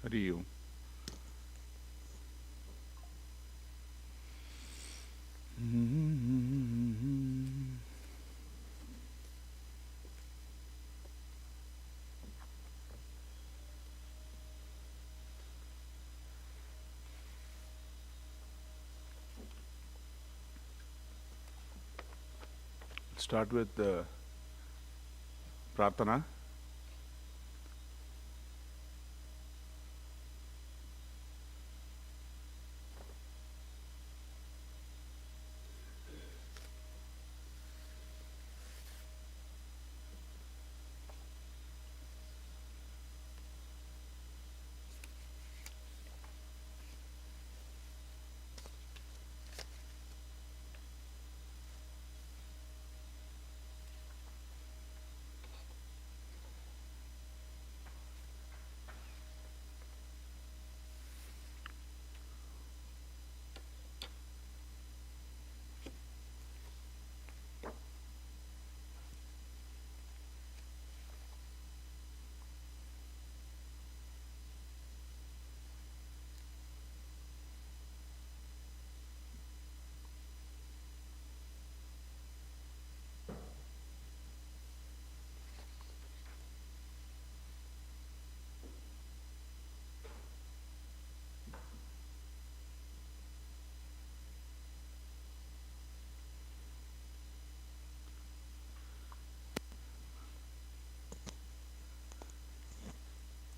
Hari Om. Start with the Prarthana.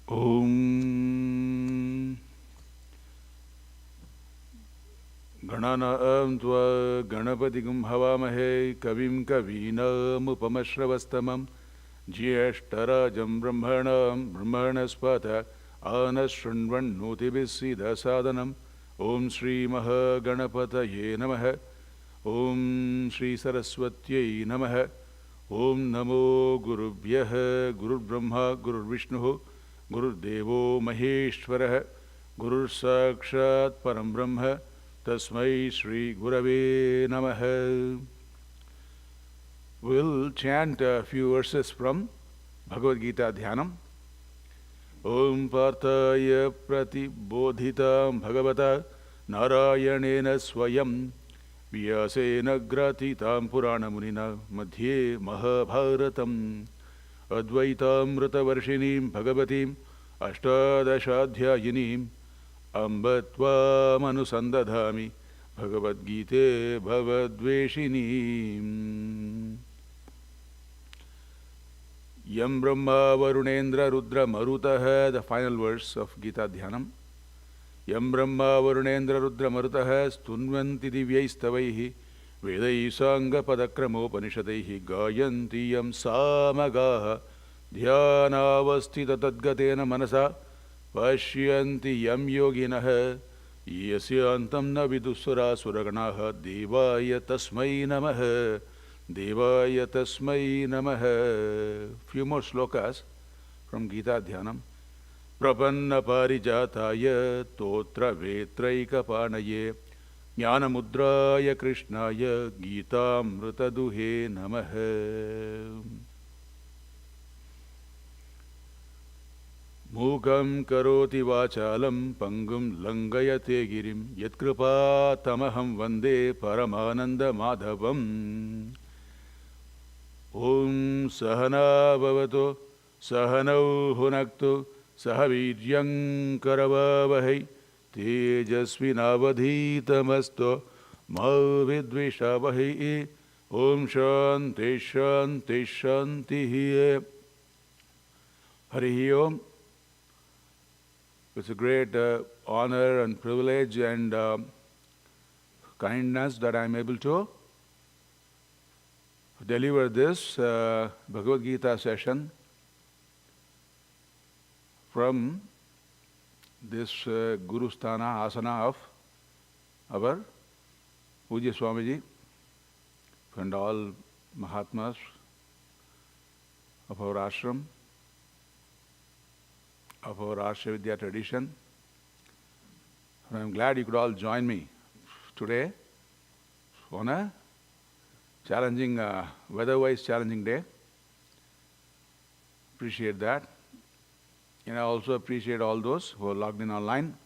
Om Gananam Tva Ganapatigum Havamahe Kavim Kavinam Upamasravastamam Jyeshtarajam Brahmanam Brahmanaspata Anashrunvan Notibisida Sadhanam Om Shri Maha Ganapataye Namaha Om Shri Saraswatyai Namaha Om Namo Gurubhyah Guru Brahma Guru Vishnu Guru Devo Maheshwarah Guru Sakshat Param Brahma Tasmai Shri Gurave Namaha. We'll chant a few verses from Bhagavad Gita Dhyanam. Om Partaya Pratibodhitam Bhagavata Narayanena Swayam Vyasena Gratitam Purana Munina Madhye Mahabharatam Advaitamrita Varshinim Bhagavatim Ashtadashadhyayinim Ambatva Manusandadhami Bhagavad Gita Bhavadveshinim Yam Brahma Varunendra Rudra Marutaha, the final verse of Gita Dhyanam. Yam Brahma Varunendra Rudra Marutaha Stunvanti Divyaistavaihi Vedai Sangha Padakramopanishadaihi Gayanti Yam Samagaha Dhyanavastita Tadgatena Manasa Pashyanti Yam Yoginaha Yasyantam na Vidusura Suraganaha Devaya Tasmai Namaha Devaya Tasmai Namaha. Few more slokas from Gita Dhyanam. Prapanna Parijataya Totra Vetraika Panaye Jnanamudraya Krishnaya Gita Mrutaduhe Namaha. Mukam karoti vachalam pangum langayate girim yatkripa tamaham vande paramananda madhavam. Om Sahana Bhavato Sahanau Hunaktu Sahaviryam Karavavahai Tejasvinavadhitamasto Mavidvishavahai. Om Shanti Shanti Shanti. Hari Om. It's a great honor and privilege and kindness that I am able to deliver this Bhagavad Gita session from this Guru Sthana Asana of our Pujya Swamiji and all Mahatmas of our ashram, of our Arsha Vidya tradition. And I'm glad you could all join me today on a challenging, weather-wise challenging day. Appreciate that. And I also appreciate all those who are logged in online.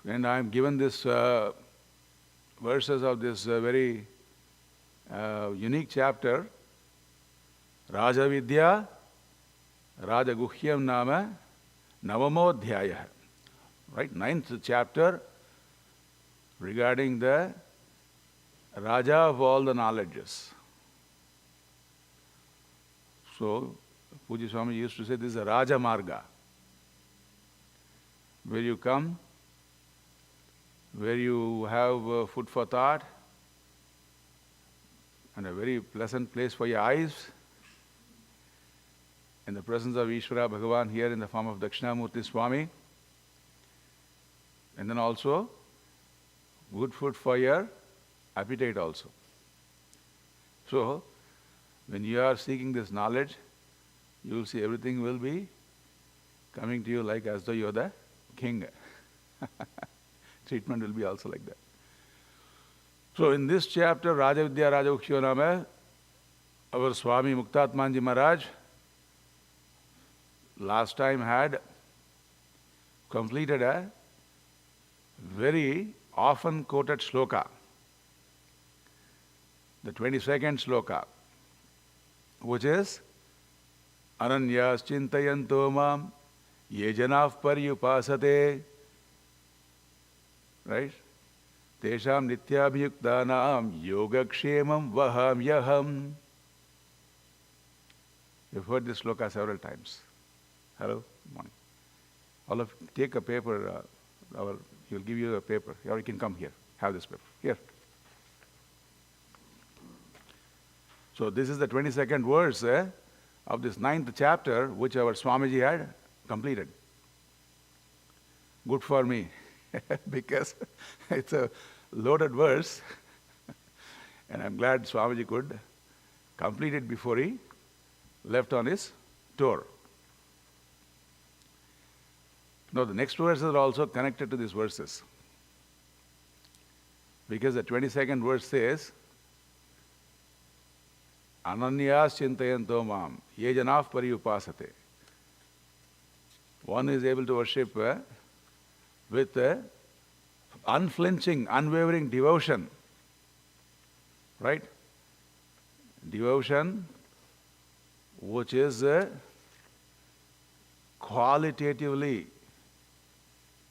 And I am given this verses of this very unique chapter, Raja Vidya, Raja Guhyam Nama, Navamodhyaya. Right? 9th chapter regarding the Raja of all the knowledges. So, Puji Swami used to say this is a Raja Marga, where you come, where you have food for thought, and a very pleasant place for your eyes, in the presence of Ishvara Bhagavan here in the form of Dakshinamurti Swami, and then also good food for your appetite also. So, when you are seeking this knowledge, you will see everything will be coming to you like as though you are the king. Treatment will be also like that. So in this chapter, Raja Vidya Raja Guhyam Nama, our Swami Muktatmanji Maharaj last time had completed a very often quoted shloka, the 22nd shloka, which is Ananyas Chintayanto Mam Ye Janav Paryupasate, right? Tesham Nityabhyuktanam Yogakshemam Vahamyaham. You've heard this shloka several times. Hello? Good morning. All of you take a paper, he'll give you a paper, or you can come here, have this paper. Here. So this is the 22nd verse of this 9th chapter, which our Swamiji had completed. Good for me, because it's a loaded verse, and I'm glad Swamiji could complete it before he left on his tour. Now the next verses are also connected to these verses, because the 22nd verse says, Ananyas Chintayanto Mam Ye Janav Paryupasate. One is able to worship with unflinching, unwavering devotion. Right? Devotion which is qualitatively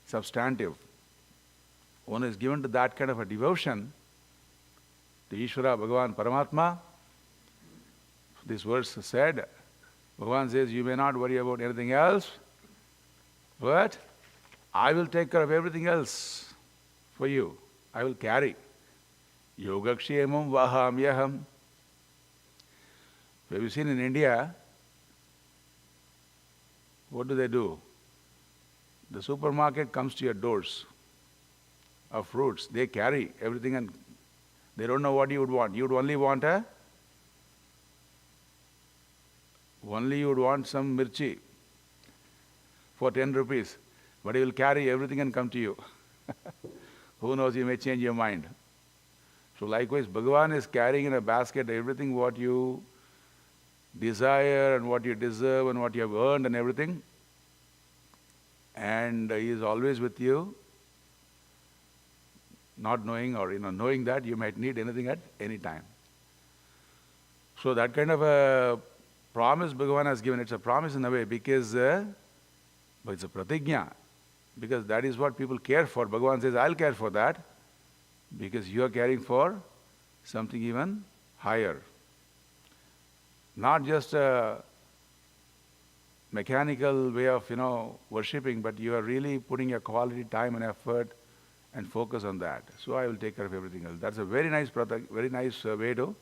substantive. One is given to that kind of a devotion to Ishvara Bhagavan Paramatma. This verse said, Bhagavan says, you may not worry about anything else, but I will take care of everything else for you. I will carry. Yogakshemam Vahamyaham. Have you seen in India, what do? The supermarket comes to your doors of fruits. They carry everything and they don't know what you would want. You would only want some mirchi for 10 rupees. But he will carry everything and come to you. Who knows, you may change your mind. So likewise, Bhagavan is carrying in a basket everything what you desire and what you deserve and what you have earned and everything. And he is always with you, not knowing or knowing that you might need anything at any time. So that kind of a promise Bhagavan has given. It's a promise in a way because but it's a pratigya, because that is what people care for. Bhagavan says, I'll care for that because you are caring for something even higher. Not just a mechanical way of, worshipping, but you are really putting your quality time and effort and focus on that. So I will take care of everything else. That's a very nice way to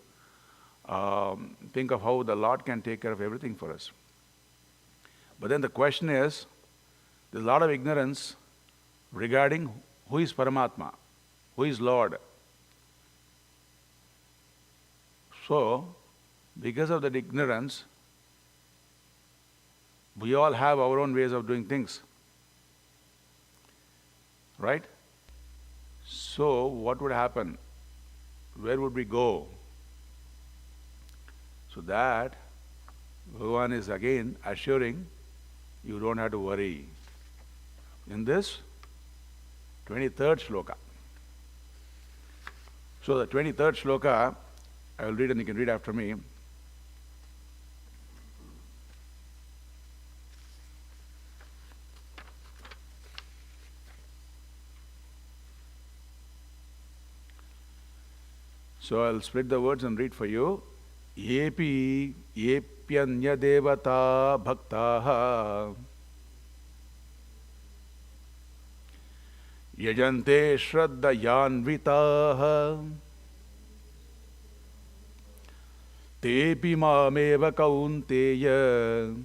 think of how the Lord can take care of everything for us. But then the question is, there's a lot of ignorance regarding who is Paramatma, who is Lord. So, because of that ignorance, we all have our own ways of doing things. Right? So, what would happen? Where would we go? So that Bhagavan is again assuring you don't have to worry. In this 23rd shloka. So the 23rd shloka, I will read and you can read after me. So I'll split the words and read for you. Yepyanya devata bhaktaha yajante shraddhayanvitaha tepi mameva kaunteya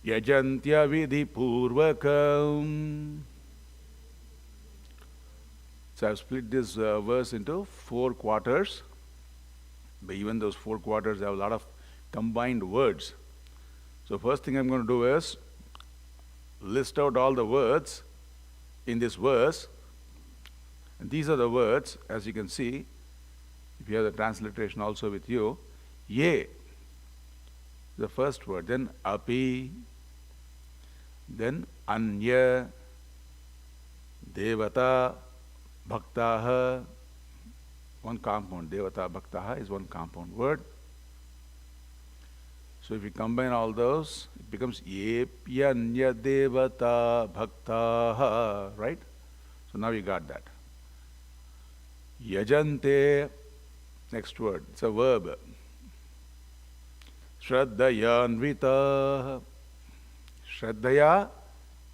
yajantya vidhi purvakam. So I've split this verse into 4 quarters. But even those 4 quarters have a lot of combined words. So first thing I'm going to do is list out all the words in this verse. And these are the words, as you can see, if you have the transliteration also with you. Ye, the first word, then api, then anya, devata, bhaktaha, one compound. Devata, bhaktaha is one compound word. So if you combine all those, it becomes yepyanya devata bhaktaha, right? So now you got that. Yajante, next word, it's a verb. Shraddhaya anvitaha. Shraddhaya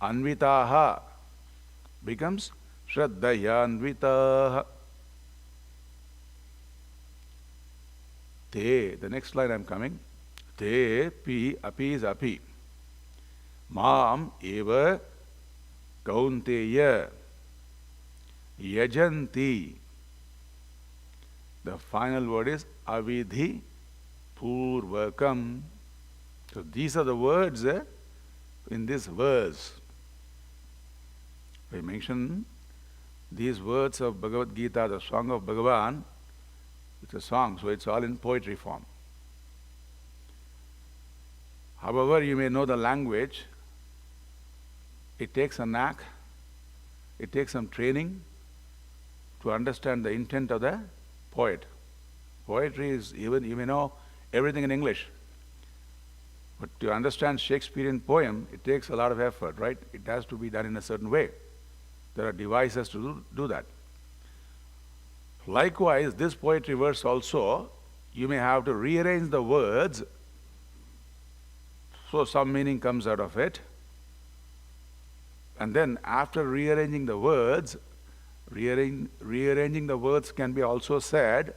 anvitaha becomes Shraddhayanvitaha. Te, the next line I'm coming. Te, pi, api is api. Mam, eva, kaunteya, yajanti. The final word is avidhi purvakam. So these are the words in this verse. I mentioned these words of Bhagavad Gita, the song of Bhagavan. It's a song, so it's all in poetry form. However, you may know the language. It takes a knack, it takes some training to understand the intent of the poet. Poetry is even, you may know everything in English. But to understand Shakespearean poem, it takes a lot of effort, right? It has to be done in a certain way. There are devices to do that. Likewise, this poetry verse also, you may have to rearrange the words so some meaning comes out of it. And then after rearranging the words, rearranging the words can be also said,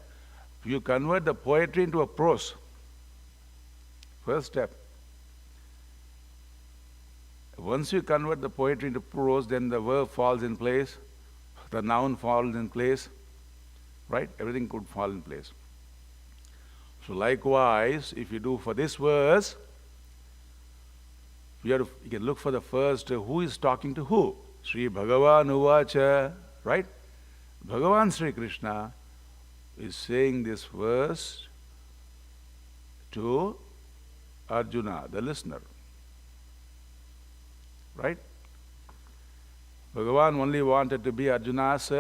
you convert the poetry into a prose. First step. Once you convert the poetry into prose, then the verb falls in place, the noun falls in place, right? Everything could fall in place. So likewise, if you do for this verse, you can look for the first, who is talking to who? Sri Bhagavan Uvacha, right? Bhagavan Sri Krishna is saying this verse to Arjuna, the listener. Right? Bhagavan only wanted to be Arjuna's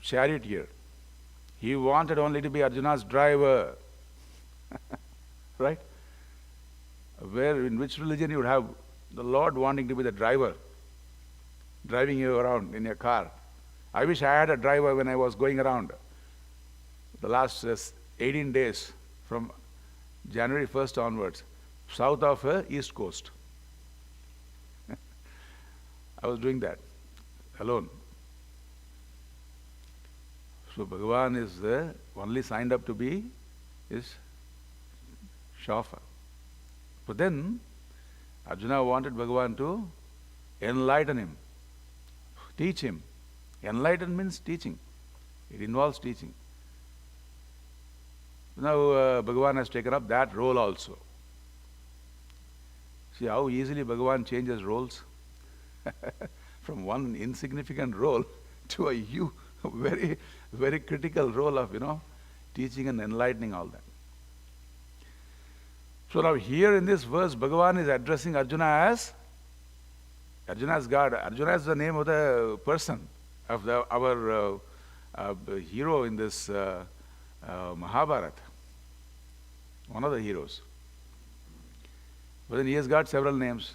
charioteer. He wanted only to be Arjuna's driver. Right? Where, in which religion you would have the Lord wanting to be the driver, driving you around in your car? I wish I had a driver when I was going around. The last 18 days from January 1st onwards, south of East Coast. I was doing that alone. So Bhagavan is only signed up to be his chauffeur. But then Arjuna wanted Bhagavan to enlighten him, teach him. Enlighten means teaching. It involves teaching. Now Bhagavan has taken up that role also. See how easily Bhagavan changes roles? From one insignificant role to a very, very critical role of, teaching and enlightening all that. So now here in this verse, Bhagavan is addressing Arjuna as God. Arjuna is the name of the person, of our hero in this Mahabharata, one of the heroes. But then he has got several names.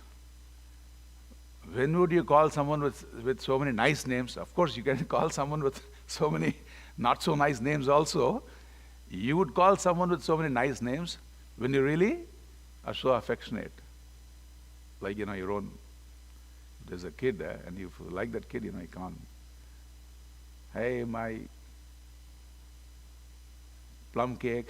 When would you call someone with so many nice names? Of course, you can call someone with so many not so nice names also. You would call someone with so many nice names when you really are so affectionate. Like, your own. There's a kid, and if you like that kid, you can't. Hey, my plum cake,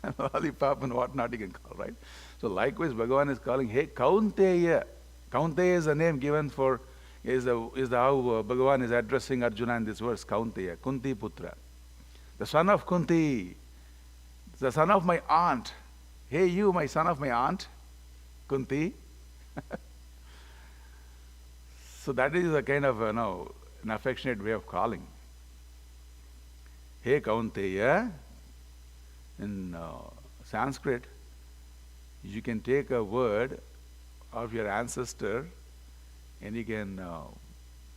and lollipop and whatnot you can call, right? So likewise, Bhagavan is calling, hey, Kaunteya. Kaunteya is the name given for, is the how Bhagavan is addressing Arjuna in this verse, Kaunteya, Kunti Putra. The son of Kunti, the son of my aunt. Hey, you, my son of my aunt, Kunti. So that is a kind of, an affectionate way of calling. Hey, Kaunteya. In Sanskrit, you can take a word of your ancestor and you can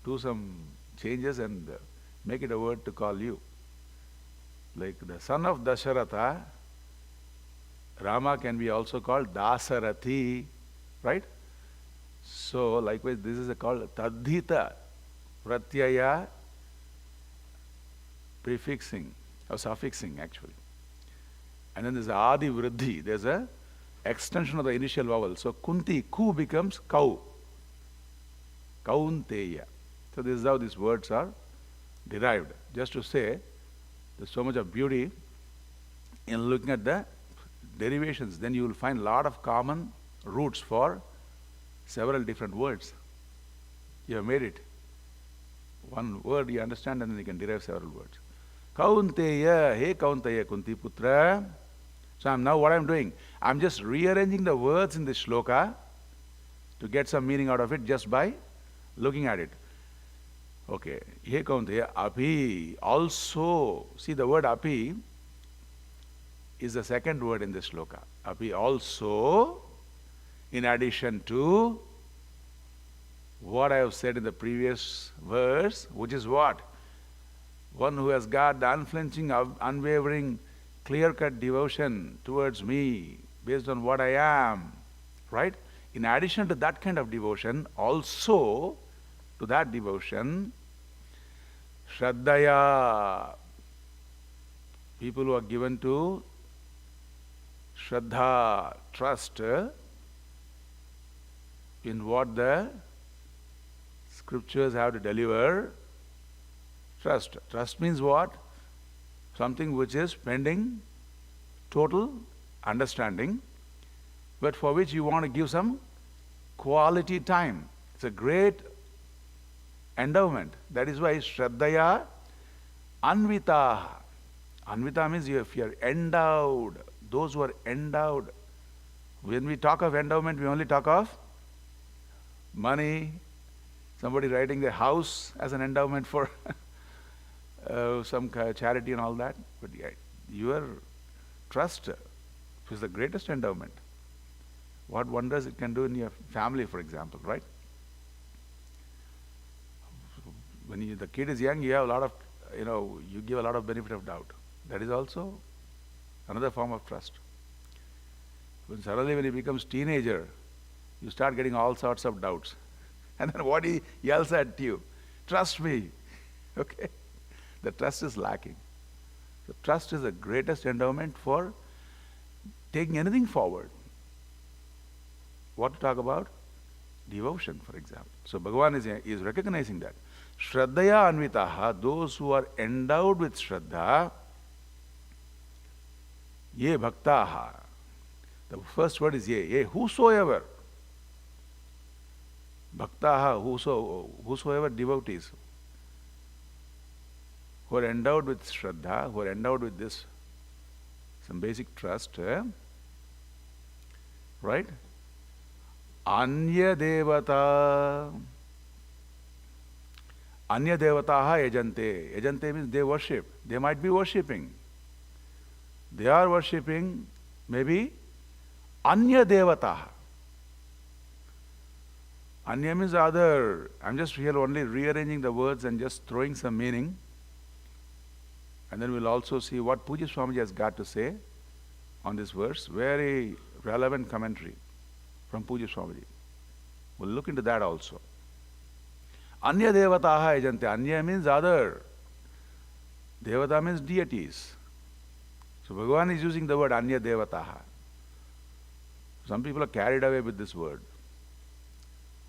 do some changes and make it a word to call you. Like the son of Dasharatha, Rama can be also called Dasarathi, right? So likewise, this is called Tadhita Pratyaya prefixing or suffixing actually. And then there's Adi Vriddhi, there's a extension of the initial vowel. So Kunti, Ku becomes Kau. Kaunteya. So this is how these words are derived. Just to say, there's so much of beauty in looking at the derivations. Then you will find a lot of common roots for several different words. You have made it. One word you understand and then you can derive several words. Kaunteya, hey Kaunteya, Kunti Putra. So now what I'm doing, I'm just rearranging the words in this shloka to get some meaning out of it just by looking at it. Okay, hey Kaunteya, Api, also. See, the word Api is the second word in this shloka. Api, also, in addition to what I have said in the previous verse, which is what? One who has got the unflinching, unwavering, clear-cut devotion towards me based on what I am, right? In addition to that kind of devotion, also to that devotion, Shraddhaya, people who are given to Shraddha, trust in what the scriptures have to deliver. Trust. Trust means what? Something which is pending total understanding, but for which you want to give some quality time. It's a great endowment. That is why Shraddhaya Anvita. Anvita means if you are endowed, those who are endowed. When we talk of endowment, we only talk of money, somebody writing their house as an endowment for some charity and all that. But your trust is the greatest endowment. What wonders it can do in your family, for example, right? When the kid is young, you have a lot of, you give a lot of benefit of doubt. That is also another form of trust. Suddenly when he becomes teenager, you start getting all sorts of doubts. And then what he yells at you, trust me. Okay? The trust is lacking. So trust is the greatest endowment for taking anything forward. What to talk about? Devotion, for example. So Bhagavan is recognizing that. Shraddhaya Anvitaha, those who are endowed with Shraddha, ye bhaktaha. The first word is ye, whosoever. Bhaktaha, whosoever devotees, who are endowed with Shraddha, who are endowed with this, some basic trust, right? Anya devata. Anya devataha yajante. Yajante means they worship. They might be worshipping. They are worshipping maybe Anya devataha. Anya means other. I'm just here only rearranging the words and just throwing some meaning. And then we'll also see what Pujya Swamiji has got to say on this verse. Very relevant commentary from Pujya Swamiji. We'll look into that also. Anya devataha ejante. Anya means other. Devata means deities. So Bhagavan is using the word Anya devataha. Some people are carried away with this word.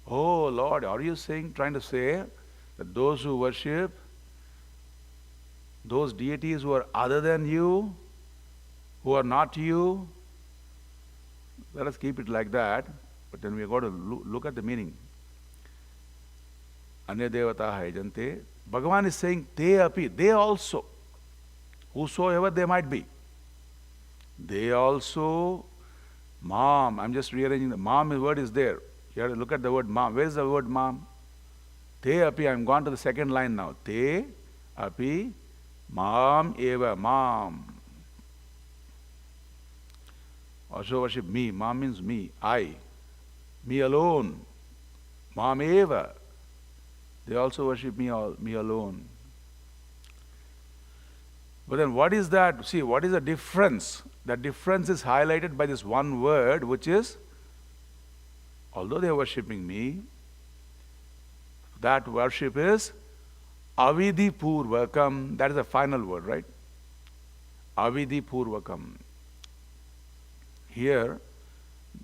Oh Lord, are you trying to say that those who worship those deities who are other than you, who are not you? Let us keep it like that, but then we have got to look at the meaning. Anya devataha ejante. Bhagavan is saying, te api, they also, whosoever they might be, they also, mam, I'm just rearranging the mam word is there. You have to look at the word mam. Where is the word mam? Te api, I'm gone to the second line now. Te api mam eva, mam. Also worship me. Mam means me, I, me alone. Mam eva. They also worship me alone. But then what is that? See, what is the difference? The difference is highlighted by this one word, which is, although they are worshipping me, that worship is avidhi purvakam. That is the final word, right? Avidhi purvakam. Here,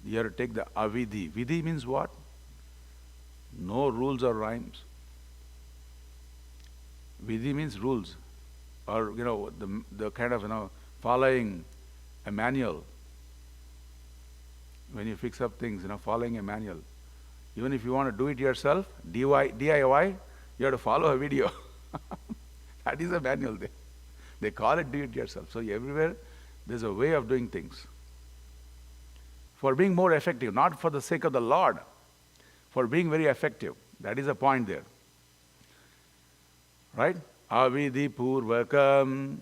you have to take the avidhi. Vidhi means what? No rules or rhymes. Vidhi means rules, or the kind of following a manual. When you fix up things, following a manual. Even if you want to do it yourself, DIY, you have to follow a video. That is a manual there. They call it do it yourself. So everywhere there's a way of doing things. For being more effective, not for the sake of the Lord, for being very effective. That is the point there. Right? Avidhi purvakam.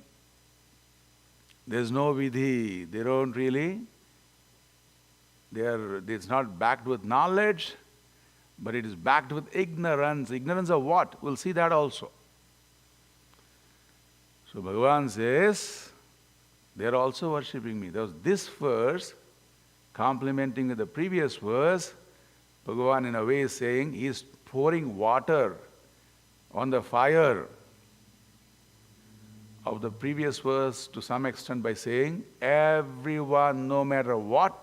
There's no vidhi. They don't really. It's not backed with knowledge, but it is backed with ignorance. Ignorance of what? We'll see that also. So Bhagavan says, they're also worshipping me. This verse, complementing with the previous verse, Bhagavan in a way is saying, he is pouring water on the fire of the previous verse to some extent by saying, everyone, no matter what,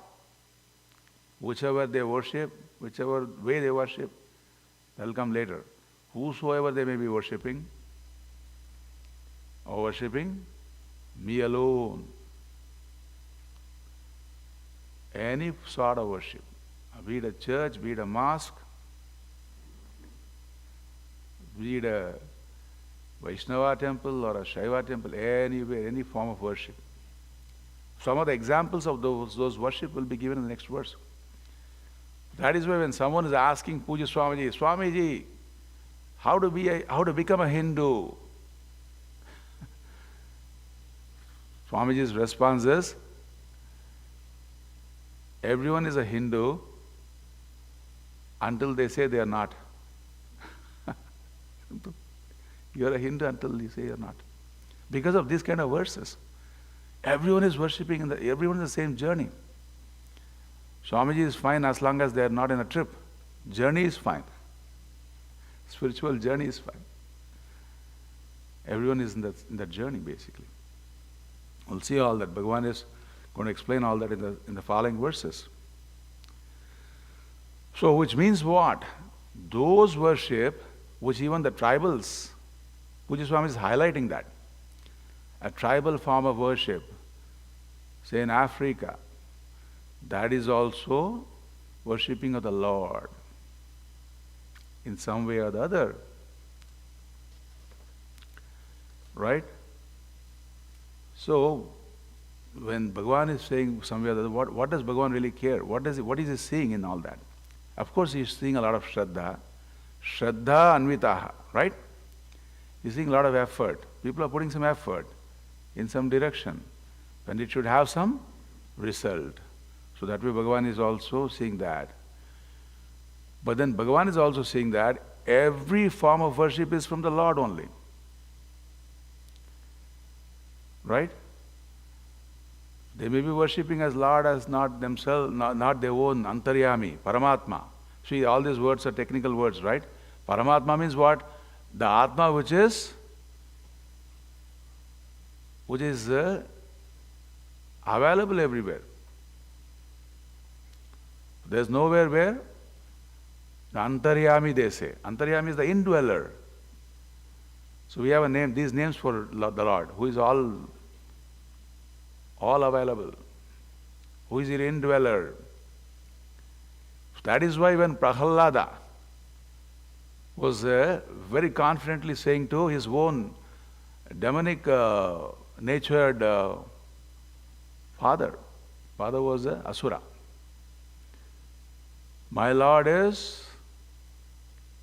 whichever they worship, whichever way they worship, that will come later. Whosoever they may be worshipping, or worshipping me alone. Any sort of worship, be it a church, be it a mosque, be it a Vaishnava temple or a Shaiva temple, anywhere, any form of worship. Some of the examples of those worship will be given in the next verse. That is why when someone is asking Pujya Swamiji, Swamiji, how to become a Hindu? Swamiji's response is, everyone is a Hindu until they say they are not. You are a Hindu until you say you are not. Because of these kind of verses. Everyone is worshipping, everyone is the same journey. Swamiji is fine as long as they are not in a trip. Journey is fine. Spiritual journey is fine. Everyone is in that journey basically. We'll see all that. Bhagavan is going to explain all that in the following verses. So which means what? Those worship which even the tribals, Pujya Swami is highlighting that. A tribal form of worship, say in Africa, that is also worshipping of the Lord in some way or the other. Right? So, when Bhagavan is saying some way or the other, what does Bhagavan really care? What is he seeing in all that? Of course, he is seeing a lot of Shraddha. Shraddha Anvitaha, right? He's seeing a lot of effort. People are putting some effort in some direction, and it should have some result. So So that way Bhagavan is also seeing that. But then Bhagavan is also saying that every form of worship is from the Lord only. Right? They may be worshipping as Lord as not themselves, not their own Antaryami, Paramatma. See, all these words are technical words, right? Paramatma means what? The Atma which is available everywhere. There's nowhere where the Antaryami they say. Antaryami is the indweller. So we have a name, these names for the Lord, who is all available, who is the indweller. That is why when Prahalada was very confidently saying to his own demonic natured father was Asura. My Lord is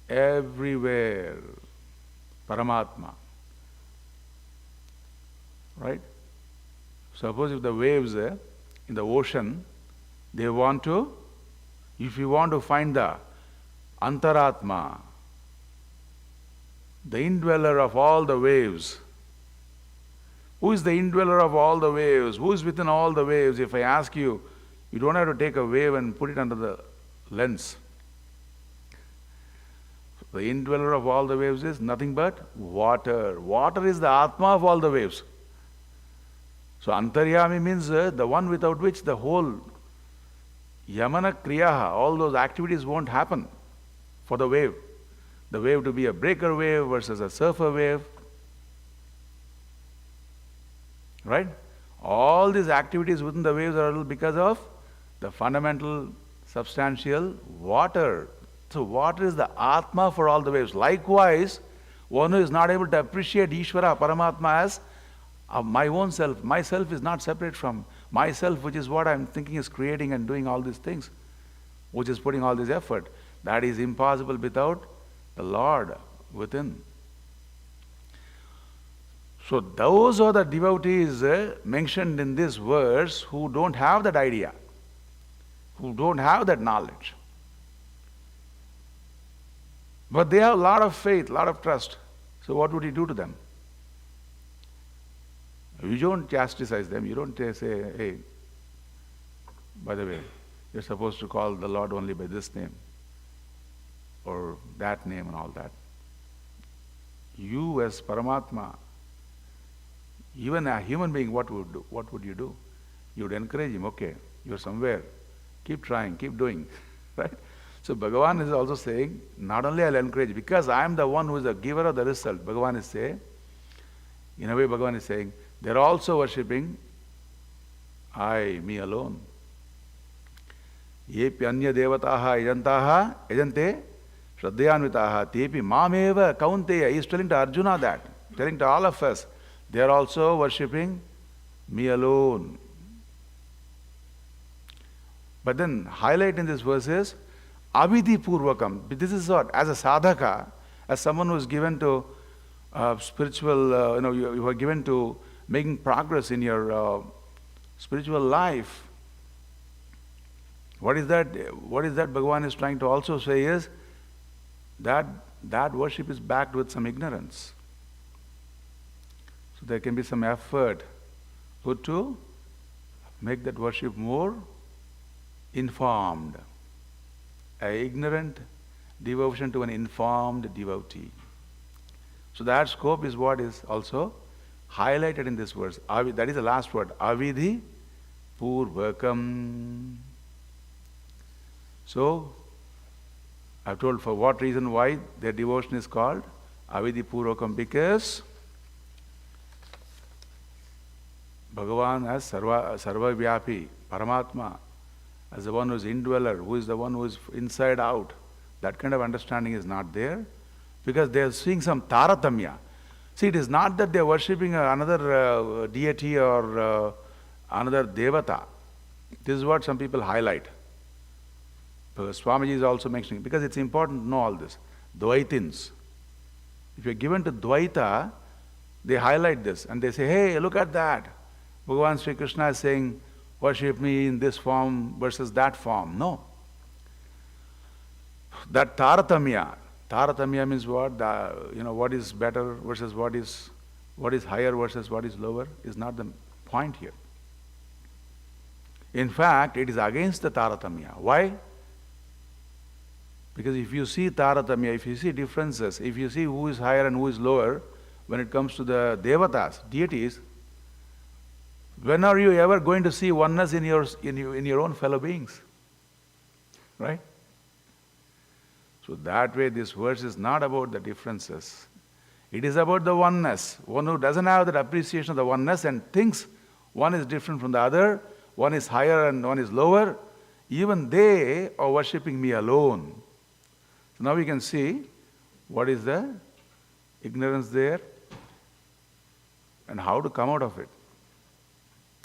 everywhere, Paramatma. Right? Suppose if the waves in the ocean, if you want to find the Antaratma, the indweller of all the waves, who is the indweller of all the waves? Who is within all the waves? If I ask you, you don't have to take a wave and put it under the lens. The indweller of all the waves is nothing but water. Water is the Atma of all the waves. So Antaryami means the one without which the whole Yamana Kriyaha, all those activities won't happen for the wave. The wave to be a breaker wave versus a surfer wave. Right? All these activities within the waves are because of the fundamental, substantial water. So water is the Atma for all the waves. Likewise, one who is not able to appreciate Ishvara, Paramatma as my own self. Myself is not separate from myself, which is what I'm thinking is creating and doing all these things, which is putting all this effort. That is impossible without the Lord within. So those are the devotees mentioned in this verse who don't have that idea, who don't have that knowledge. But they have a lot of faith, a lot of trust. So what would you do to them? You don't chastise them. You don't say, hey, by the way, you're supposed to call the Lord only by this name or that name and all that. You as Paramatma, even a human being, what would you do? You would encourage him, okay, you're somewhere. Keep trying, keep doing. Right? So Bhagavan is also saying, not only I'll encourage, because I am the one who is the giver of the result. Bhagavan is saying, in a way Bhagavan is saying, they're also worshipping me alone. Yepi anya devataha yajantaha yajante shraddhayanvitaha tepi mameva kaunteya. He is telling to Arjuna that, telling to all of us, they are also worshipping me alone. But then highlight in this verse is avidhi purvakam. This is what? As a sadhaka, as someone who is given to spiritual, you are given to making progress in your spiritual life. What is that? What is that Bhagavan is trying to also say is that worship is backed with some ignorance. So there can be some effort put to make that worship more informed. An ignorant devotion to an informed devotee. So that scope is what is also highlighted in this verse. That is the last word. Avidhi purvakam. So, I've told for what reason why their devotion is called avidhi purvakam, because Bhagavan as sarva vyapi, Paramatma, as the one who is indweller, who is the one who is inside out. That kind of understanding is not there, because they are seeing some taratamya. See, it is not that they are worshipping another deity or another devata. This is what some people highlight. Swamiji is also mentioning, because it's important to know all this. Dvaitins. If you are given to Dvaita, they highlight this and they say, hey, look at that. Bhagavan Sri Krishna is saying, worship me in this form versus that form. No. That Taratamya means what? What is better versus what is higher versus what is lower is not the point here. In fact, it is against the Taratamya. Why? Because if you see Taratamya, if you see differences, if you see who is higher and who is lower, when it comes to the devatas, deities, when are you ever going to see oneness in your own fellow beings? Right? So that way this verse is not about the differences. It is about the oneness. One who doesn't have that appreciation of the oneness and thinks one is different from the other, one is higher and one is lower, even they are worshipping me alone. So now we can see what is the ignorance there and how to come out of it.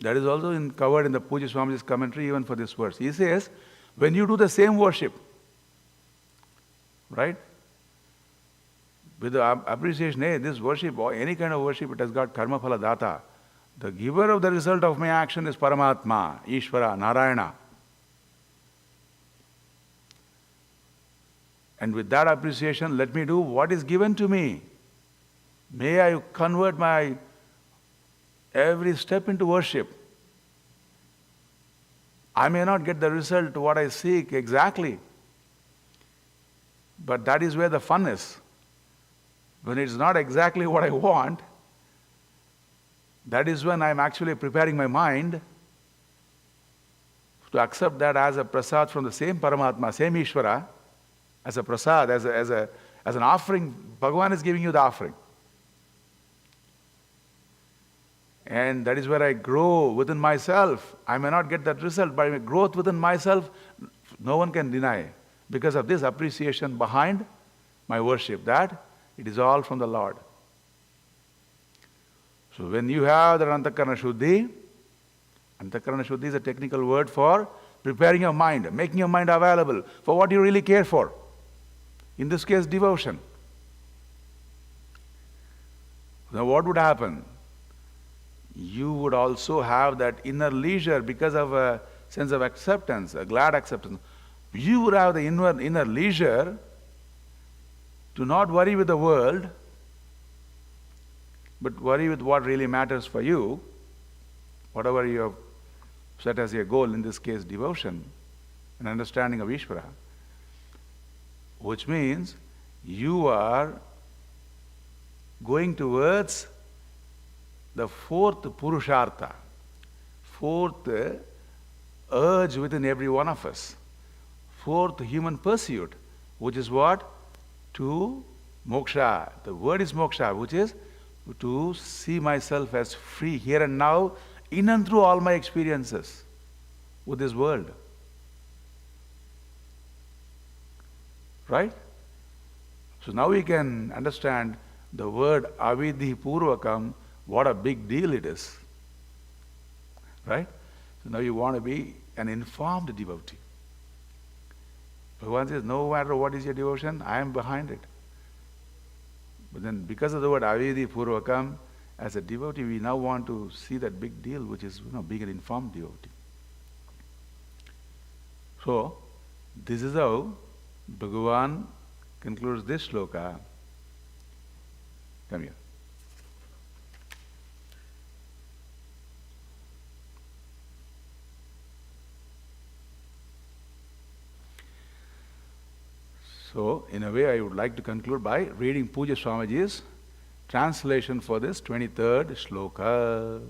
That is also covered in the Pujya Swamiji's commentary even for this verse. He says, when you do the same worship, right? With the appreciation, hey, this worship or any kind of worship, it has got karma phala data. The giver of the result of my action is Paramatma, Ishvara, Narayana. And with that appreciation, let me do what is given to me. May I convert my every step into worship. I may not get the result to what I seek exactly, but that is where the fun is. When it's not exactly what I want, that is when I'm actually preparing my mind to accept that as a prasad from the same Paramatma, same Ishvara, as a prasad, as an offering. Bhagavan is giving you the offering. And that is where I grow within myself. I may not get that result, but my growth within myself, no one can deny. Because of this appreciation behind my worship, that it is all from the Lord. So when you have the Antakarana Shuddhi is a technical word for preparing your mind, making your mind available for what you really care for. In this case, devotion. Now what would happen? You would also have that inner leisure because of a sense of acceptance, a glad acceptance. You would have the inner leisure to not worry with the world, but worry with what really matters for you, whatever you have set as your goal, in this case devotion, an understanding of Ishvara, which means you are going towards the fourth Purushartha, fourth urge within every one of us, fourth human pursuit, which is what? To moksha. The word is moksha, which is to see myself as free here and now, in and through all my experiences with this world. Right? So now we can understand the word avidhi purvakam, what a big deal it is. Right? So now you want to be an informed devotee. Bhagavan says, no matter what is your devotion, I am behind it. But then because of the word avidhi purvakam, as a devotee, we now want to see that big deal, which is being an informed devotee. So, this is how Bhagavan concludes this shloka. Come here. So, in a way, I would like to conclude by reading Pujya Swamiji's translation for this 23rd shloka.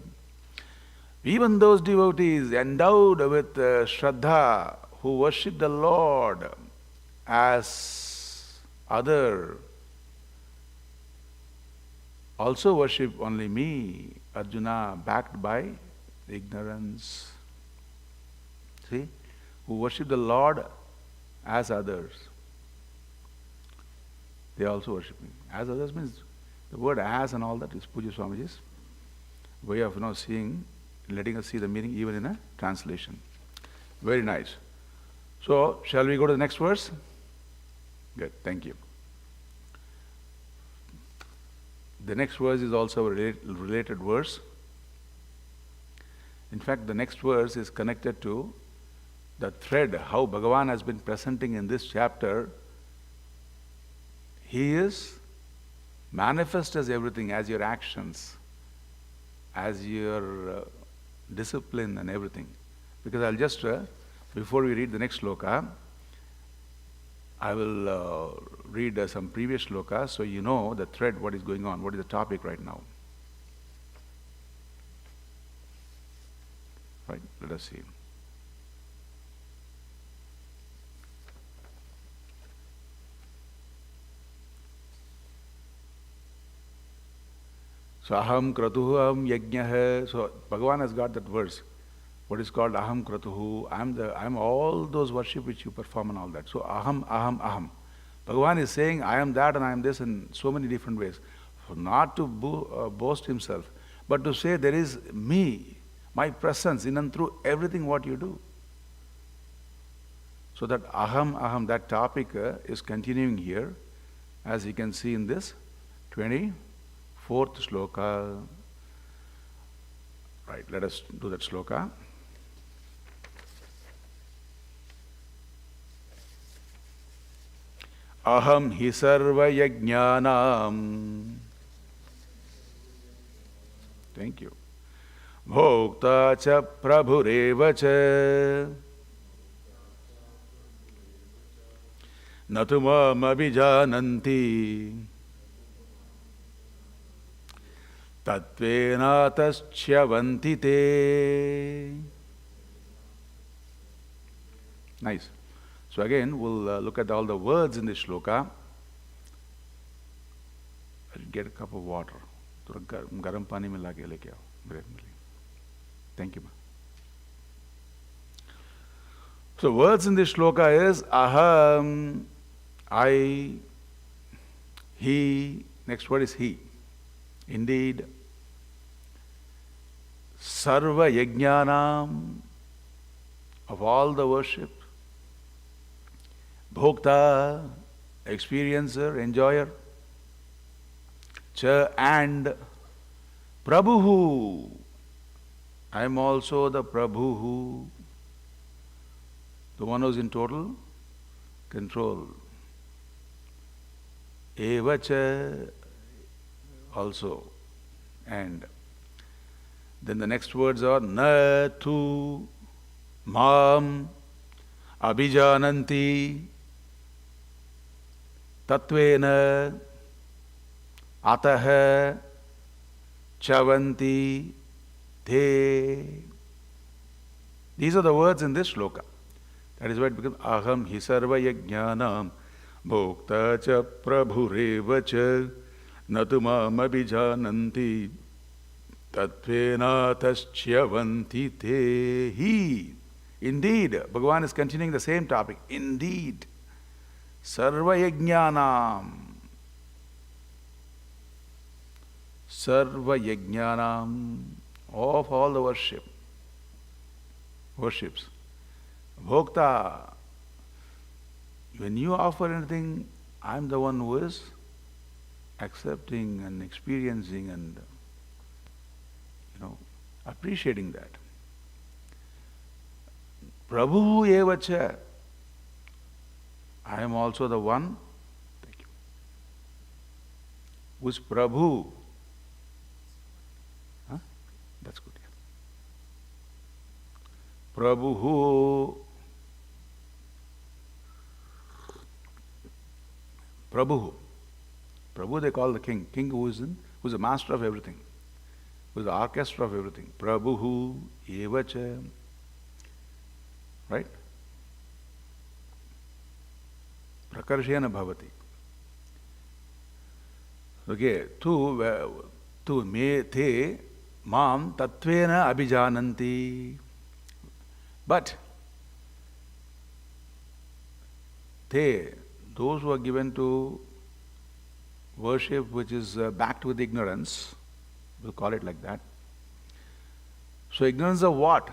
Even those devotees endowed with Shraddha who worship the Lord as other also worship only me, Arjuna, backed by ignorance. See? Who worship the Lord as others. They also worship me. As others means the word as and all that is Pujya Swamiji's way of seeing, letting us see the meaning even in a translation. Very nice. So, shall we go to the next verse? Good, thank you. The next verse is also a related verse. In fact, the next verse is connected to the thread, how Bhagavan has been presenting in this chapter. He is manifest as everything, as your actions, as your discipline and everything. Because I'll just, before we read the next sloka, I will read some previous slokas so you know the thread, what is going on, what is the topic right now. Right, let us see. So aham kratuhu aham yajnah. So Bhagavan has got that verse. What is called aham kratuhu. I'm all those worship which you perform and all that. So aham, aham, aham. Bhagavan is saying I am that and I am this in so many different ways. So not to boast himself, but to say there is me, my presence in and through everything what you do. So that aham, aham, that topic is continuing here, as you can see in this 24th sloka. Right, let us do that sloka. Aham hi sarva yajnanam. Thank you. Bhokta cha prabhureva cha. Natu mam abhijananti. Tatvena taschyavanti te. Nice. So again, we'll look at all the words in this shloka. I'll get a cup of water. Garam pani mein lage leke aao. Thank you, ma. So words in this shloka is aham, I, he. Next word is he. Indeed. Sarva yajnanam, of all the worship. Bhokta, experiencer, enjoyer. Cha, and Prabhuhu, I am also the Prabhuhu, the one who is in total control. Eva cha, also, and then the next words are na tu mam abhijananti tatvena atah chavanti te. These are the words in this shloka. That is why it becomes aham hi sarva yajnanam bhokta cha prabhureva cha natu mam abhijananti tatvena taschyavanti te. He. Indeed, Bhagavan is continuing the same topic. Indeed, sarva yajnanam. Sarva yajnanam, of all the worships. Bhokta, when you offer anything, I am the one who is accepting and experiencing and appreciating that. Prabhu eva cha, I am also the one, thank you, who is Prabhu. Huh? That's good. Yeah. Prabhu. Prabhu they call the king. King who is the master of everything, who is the orchestra of everything. Prabhu eva cha. Right? Prakarshena bhavati. Okay, tu me te mam tatvena abhijananti. But they, those who are given to worship which is backed with ignorance, we'll call it like that. So ignorance of what?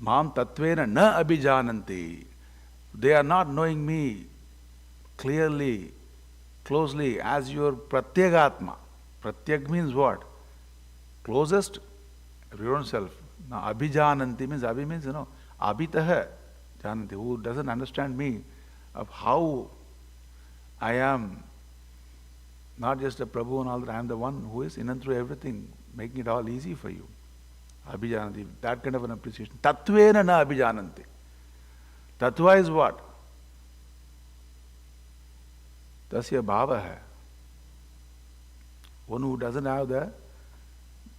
Mam tatvena na abhijananti. They are not knowing me clearly, closely as your pratyagaatma. Pratyag means what? Closest, your own self. Now, abhijananti means, abhi means, abhitaha jananti, who doesn't understand me, of how I am not just a Prabhu and all that, I am the one who is in and through everything, making it all easy for you. Abhijananti, that kind of an appreciation. Tattvena na abhijananti. Tattva is what? Tasya bhava hai. One who doesn't have the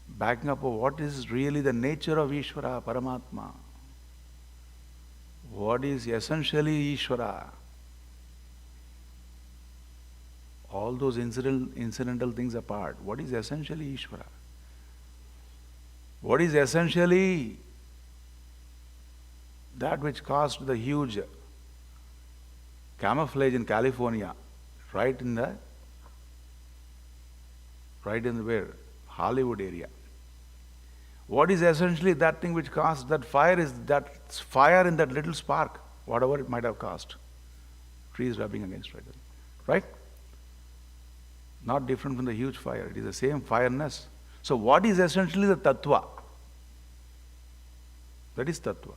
backing up of what is really the nature of Ishvara, Paramatma. What is essentially Ishvara? All those incidental things apart. What is essentially Ishvara? What is essentially that which caused the huge camouflage in California, right in the where? Hollywood area. What is essentially that thing which caused that fire is that fire in that little spark, whatever it might have caused. Trees rubbing against it. Right? Not different from the huge fire. It is the same fireness. So what is essentially the tattva? That is tattva.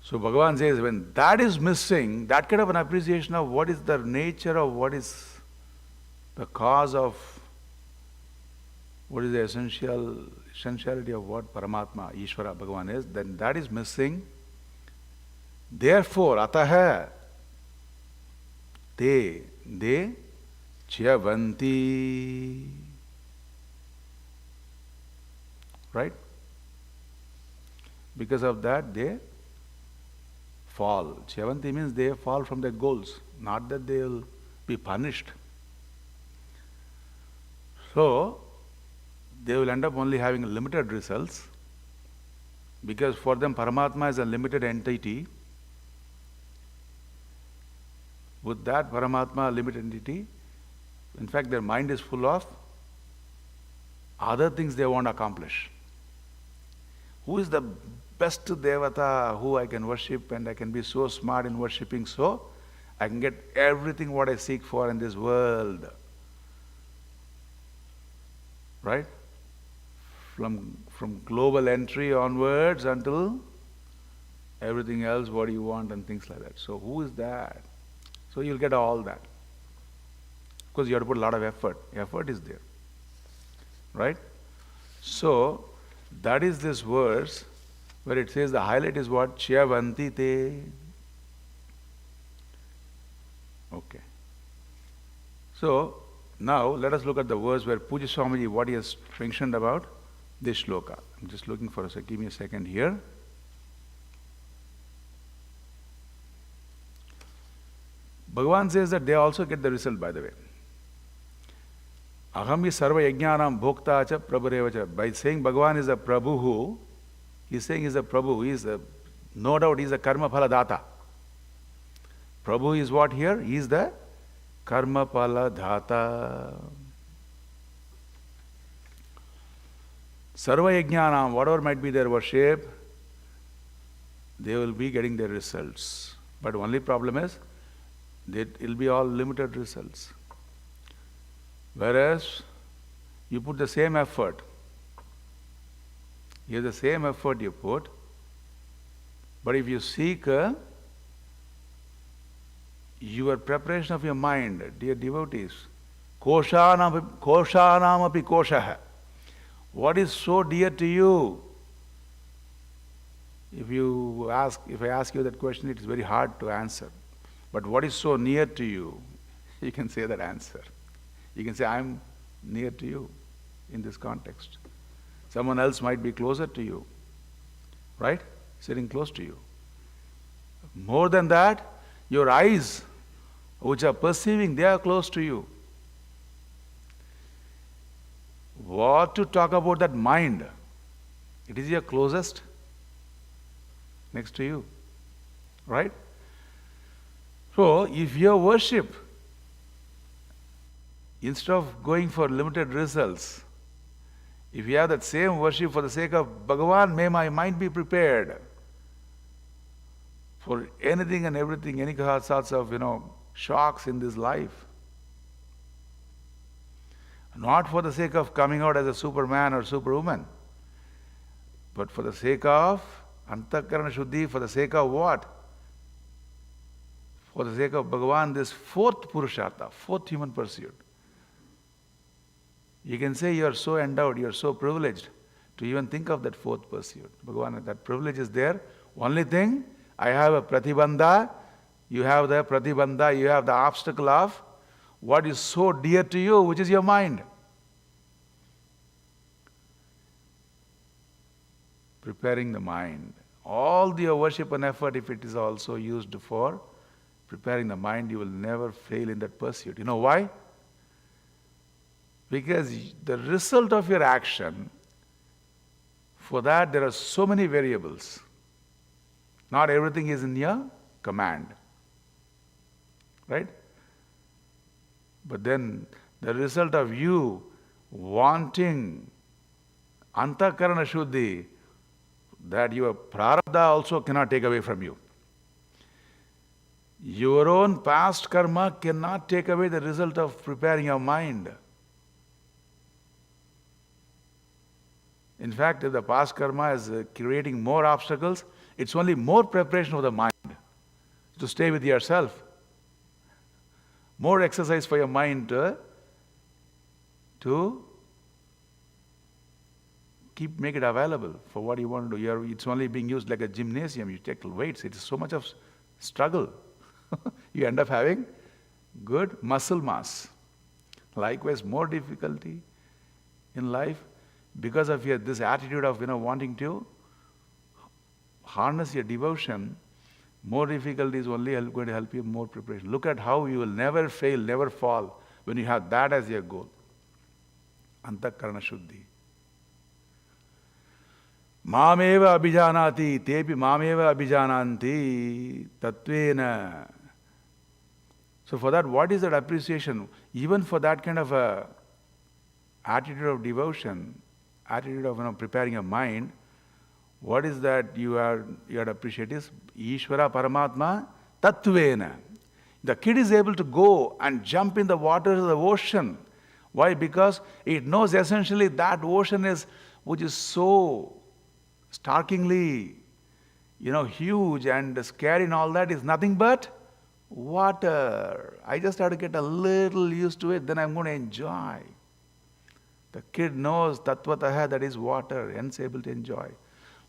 So Bhagavan says, when that is missing, that kind of an appreciation of what is the nature of what is the cause of what is the essentiality of what Paramatma, Ishvara, Bhagavan is, then that is missing. Therefore, ataha, they chyavanti. Right? Because of that, they fall. Chyavanti means they fall from their goals, not that they will be punished. So, they will end up only having limited results, because for them Paramatma is a limited entity. With that Paramatma limited entity, in fact their mind is full of other things they want to accomplish. Who is the best Devata who I can worship, and I can be so smart in worshipping so I can get everything what I seek for in this world. Right? From global entry onwards until everything else what you want and things like that. So who is that? So you'll get all that. Of course you have to put a lot of effort. Effort is there. Right? So that is this verse where it says the highlight is what? Chyavanti te. Okay. So now let us look at the verse where Pujya Swamiji, what he has mentioned about this shloka. I'm just looking for a second. Give me a second here. Bhagavan says that they also get the result, by the way. Aham hi sarva yajnanam bhokta cha prabhurevacha. By saying Bhagavan is a Prabhu who, he's saying he's a Prabhu, he is a, no doubt he's a karma phala data. Prabhu is what here? He is the karma phala dhata. Sarva yajnanam, whatever might be their worship, they will be getting their results. But only problem is, it will be all limited results. Whereas, you put the same effort, you have the same effort you put, but if you seek your preparation of your mind, dear devotees, koshanam api koshaha. What is so dear to you? If I ask you that question, it is very hard to answer. But what is so near to you? You can say that answer. You can say, I am near to you in this context. Someone else might be closer to you, right? Sitting close to you. More than that, your eyes, which are perceiving, they are close to you. What to talk about that mind? It is your closest next to you, right? So, if your worship, instead of going for limited results, if you have that same worship for the sake of Bhagavan, may my mind be prepared for anything and everything, any sorts of, shocks in this life. Not for the sake of coming out as a Superman or Superwoman, but for the sake of Antakarana Shuddhi, for the sake of what? For the sake of Bhagavan, this fourth Purushartha, fourth human pursuit. You can say you are so endowed, you are so privileged to even think of that fourth pursuit. Bhagavan, that privilege is there. Only thing, I have a pratibandha, you have the pratibandha, you have the obstacle of what is so dear to you, which is your mind. Preparing the mind. All the worship and effort, if it is also used for preparing the mind, you will never fail in that pursuit. You know why? Because the result of your action, for that there are so many variables. Not everything is in your command. Right? But then the result of you wanting Antakarana Shuddhi, that your prarabdha also cannot take away from you. Your own past karma cannot take away the result of preparing your mind. In fact, if the past karma is creating more obstacles, it's only more preparation of the mind to stay with yourself. More exercise for your mind to make it available for what you want to do. It's only being used like a gymnasium. You take weights. It is so much of struggle. You end up having good muscle mass. Likewise, more difficulty in life because of this attitude of wanting to harness your devotion. More difficulty is only going to help you more preparation. Look at how you will never fail, never fall when you have that as your goal. Antakarana Shuddhi. Mameva abhijanati, tepi mameva abhijananti, tattvena. So for that, what is that appreciation? Even for that kind of a attitude of devotion, attitude of preparing your mind, what is that you have to appreciate is Ishvara Paramatma Tattvena. The kid is able to go and jump in the waters of the ocean. Why? Because it knows essentially that ocean which is so starkingly, huge and scary and all that, is nothing but water. I just have to get a little used to it, then I'm going to enjoy. The kid knows tattvataha, that is water, hence able to enjoy.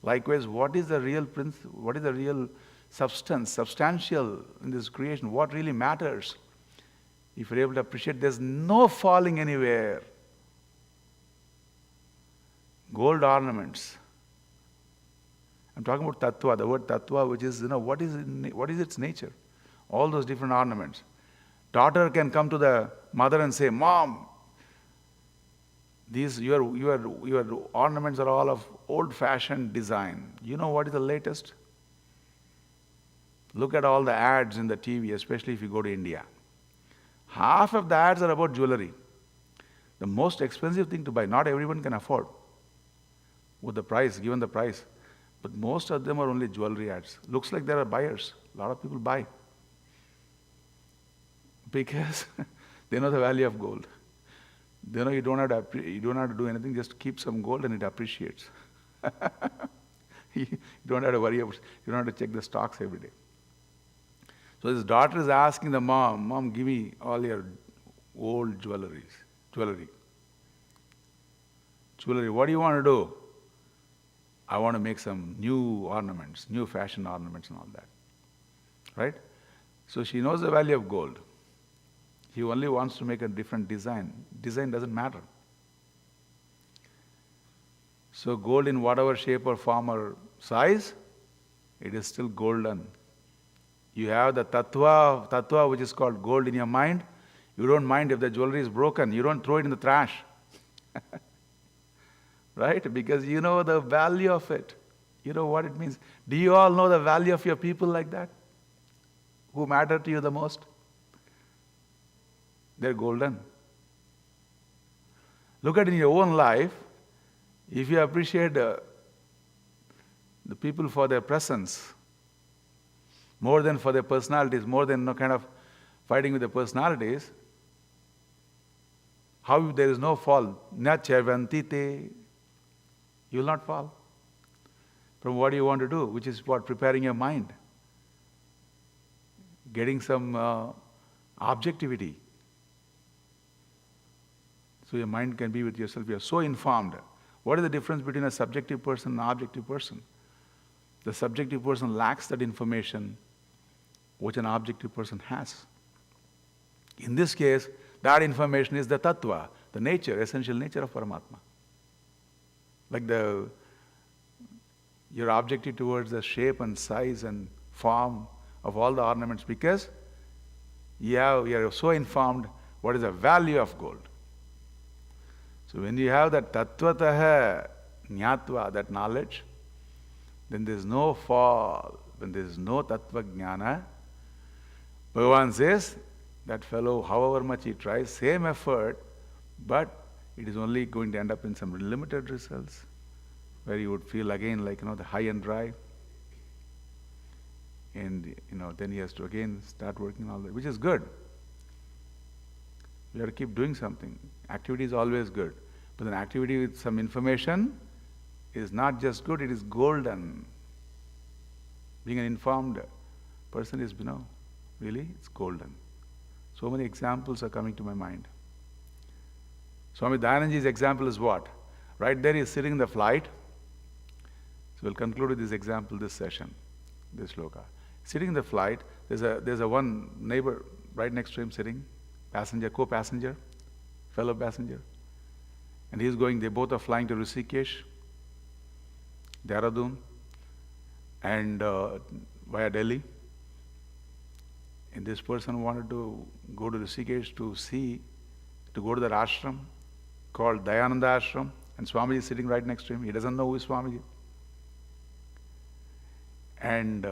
Likewise, what is the real principle? What is the real substance, substantial in this creation? What really matters? If you're able to appreciate, there's no falling anywhere. Gold ornaments. I'm talking about tattva, the word tattva, which is, what is its nature? All those different ornaments. Daughter can come to the mother and say, Mom, your ornaments are all of old-fashioned design. You know what is the latest? Look at all the ads in the TV, especially if you go to India. Half of the ads are about jewelry. The most expensive thing to buy, not everyone can afford with the price, given the price. But most of them are only jewelry ads. Looks like there are buyers. A lot of people buy. Because they know the value of gold. They know you don't have to do anything, just keep some gold and it appreciates. You don't have to worry about, you don't have to check the stocks every day. So his daughter is asking the Mom, give me all your old jewelry. What do you want to do? I want to make some new ornaments, new fashion ornaments and all that. Right? So she knows the value of gold. He only wants to make a different design. Design doesn't matter. So gold in whatever shape or form or size, it is still golden. You have the tattva which is called gold in your mind. You don't mind if the jewelry is broken. You don't throw it in the trash. Right? Because you know the value of it. You know what it means. Do you all know the value of your people like that? Who matter to you the most? They're golden. Look at in your own life, if you appreciate the people for their presence, more than for their personalities, more than kind of fighting with their personalities, how there is no fall? Na chavanti te. You will not fall. From what you want to do, which is what? Preparing your mind. Getting some objectivity. So your mind can be with yourself. You are so informed. What is the difference between a subjective person and an objective person? The subjective person lacks that information which an objective person has. In this case, that information is the tattva, the nature, essential nature of Paramatma. Like you're objective towards the shape and size and form of all the ornaments because you're so informed what is the value of gold. So when you have that tattvataha jnatva, that knowledge, then there is no fall. When there is no tattva jnana, Bhagavan says, that fellow, however much he tries, same effort, but it is only going to end up in some limited results, where you would feel again like, the high and dry. And, then he has to again start working all that, which is good. We have to keep doing something. Activity is always good. But an activity with some information is not just good, it is golden. Being an informed person is, really, it's golden. So many examples are coming to my mind. Swami Dayananji's example is what? Right there he is sitting in the flight. So we'll conclude with this example, this session, this sloka. Sitting in the flight, there's a one neighbor right next to him sitting, passenger, co-passenger, fellow passenger. And he's going, they both are flying to Rishikesh, Dehradun, and via Delhi. And this person wanted to go to Rishikesh to go to that ashram called Dayananda Ashram, and Swamiji is sitting right next to him. He doesn't know who is Swamiji. And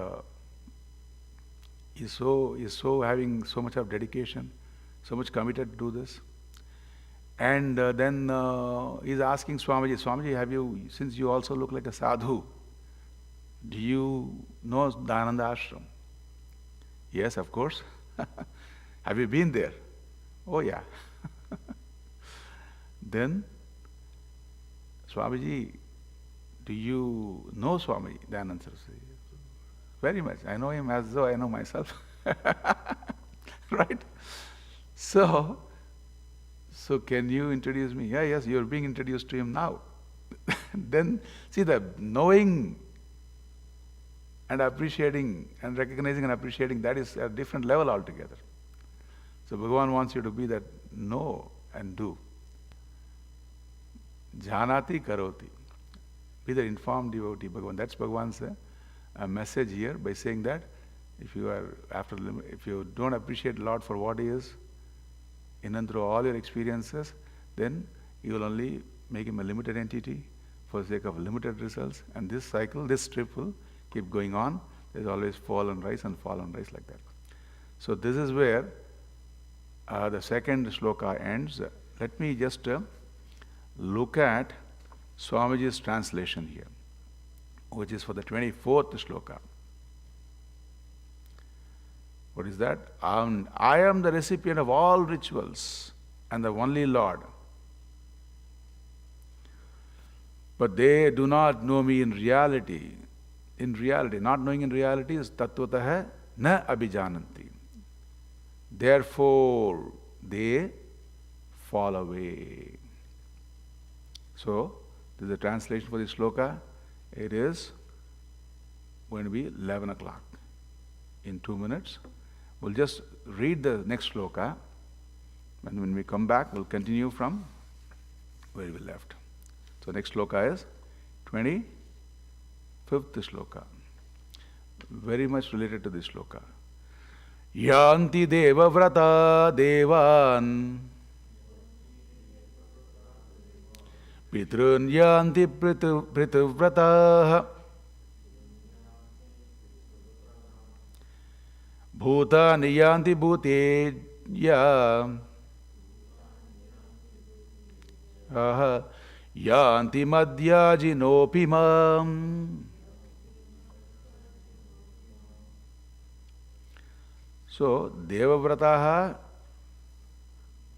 he's so having so much of dedication, so much committed to do this. And then he's asking Swamiji, since you also look like a sadhu, do you know Dayananda Ashram? Yes, of course. Have you been there? Oh, yeah. Then, Swamiji, do you know Swami Dayananda Saraswati? Very much. I know him as though I know myself. Right? So can you introduce me? Yeah, yes, you're being introduced to him now. Then, see, the knowing and appreciating and recognizing and appreciating, that is a different level altogether. So Bhagavan wants you to be that know and do. Jhanati karoti. Be the informed devotee, Bhagavan. That's Bhagavan's message here by saying that if you don't appreciate Lord for what He is, in and through all your experiences, then you will only make Him a limited entity for the sake of limited results. And this cycle, this trip will keep going on. There's always fall and rise like that. So this is where the second sloka ends. Let me just look at Swamiji's translation here, which is for the 24th sloka. What is that? I am the recipient of all rituals and the only Lord. But they do not know me in reality. In reality, not knowing in reality is tattvataha na abhijananti. Therefore, they fall away. So, this is the translation for this sloka. It is going to be 11 o'clock. In 2 minutes, we'll just read the next sloka. And when we come back, we'll continue from where we left. So, next sloka is 25th sloka. Very much related to this sloka. Yanti deva vrata devan pitrun yanti pritvrataha bhutani yanti bhuteya yanti madhyajinopimam. So, Devavrataha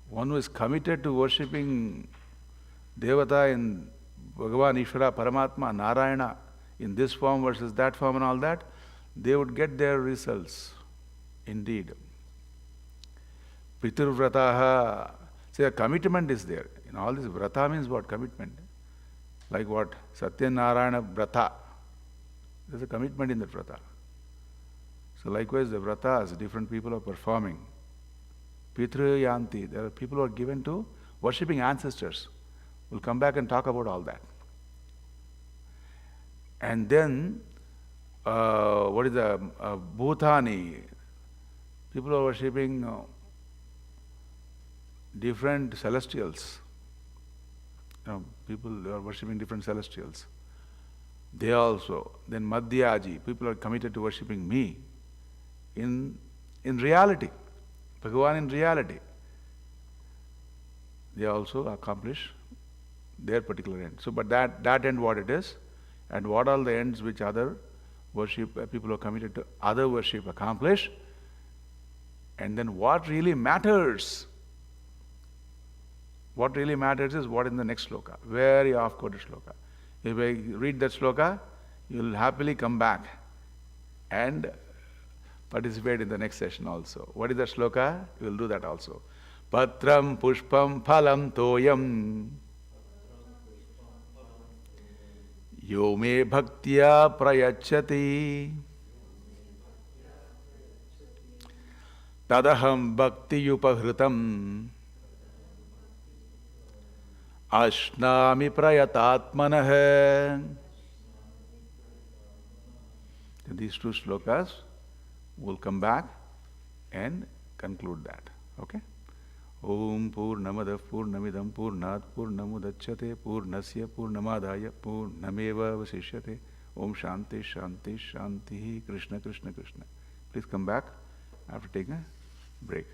One who is committed to worshipping Devata in Bhagavan, Ishvara, Paramatma, Narayana, in this form versus that form and all that, they would get their results. Indeed. Piturvrataha. See, a commitment is there. In all this, vrata means what? Commitment. Like what? Satyanarayana vrata. There's a commitment in the vrata. So likewise, the vratas, different people are performing. Pitru yanti. There are people who are given to worshipping ancestors. We'll come back and talk about all that. And then, what is the Bhutani? People are worshipping different celestials. People are worshipping different celestials. They also. Then Madhyaji, people are committed to worshipping me in reality. Bhagavan in reality. They also accomplish their particular end. So, but that end what it is, and what are the ends which other worship, people who are committed to other worship accomplish, and then what really matters. What really matters is what in the next sloka, very off-quoted sloka. If I read that sloka, you will happily come back and participate in the next session also. What is that sloka? You will do that also. Patram pushpam phalam toyam yo me bhaktya prayachati tadaham bhakti yupahritam ashnami prayatatmanah. These two slokas will come back and conclude that. Okay? Om Purnamadav Purnamidam Purnat Purnamudachyate Purnasya Purnamadaya Purnameva Vasishyate. Om Shanti Shanti Shanti. Krishna Krishna Krishna. Please come back after taking a break.